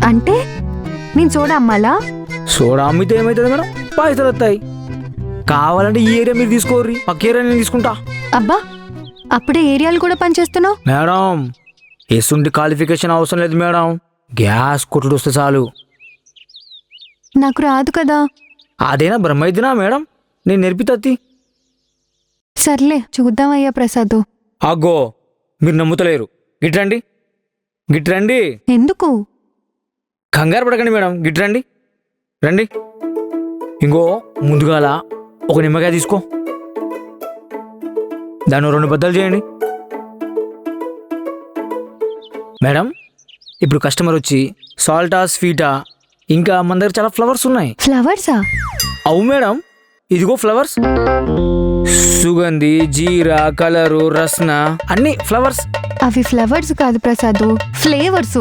అంటే నేను soda అమ్మాలా? Soda అమ్మితే ఏమవుతుంది మేడం? పైసలు వస్తాయి. కావాలంటే ఈ ఏరియా మీరు తీసుకోర్రి, పక్క ఏరియా నేను తీసుకుంటా. అబ్బా, అప్పుడే ఏరియాలు కూడా పనిచేస్తున్నావు? మేడం ఎసుంటి క్వాలిఫికేషన్ అవసరం లేదు మేడం, గ్యాస్ కొట్టుడు వస్తే చాలు. నాకు రాదు కదా. అదేనా బ్రహ్మైద్యనా మేడం, నేను నేర్పితత్తి. సర్లే చూద్దామయ్యా ప్రసాద్. అగ్గో మీరు నమ్ముతలేరు, గిట్రండి గిట్రండి. ఎందుకు? కంగారు పడకండి మేడం, గిట్రండి రండి. ఇంకో ముందుగాల ఒక నిమ్మకాయ తీసుకో, దాన్ని 2 బద్దలు చేయండి. మేడం ఇప్పుడు కస్టమర్ వచ్చి సాల్టా స్వీటా, ఇంకా మన దగ్గర చాలా ఫ్లవర్స్ ఉన్నాయి. ఫ్లవర్సా? అవు మేడం, ఇదిగో ఫ్లవర్స్, సుగంధి, జీరా, కలరు, రస్న, అన్ని ఫ్లవర్స్. అవి ఫ్లవర్స్ కాదు ప్రసాద్, ఫ్లేవర్స్.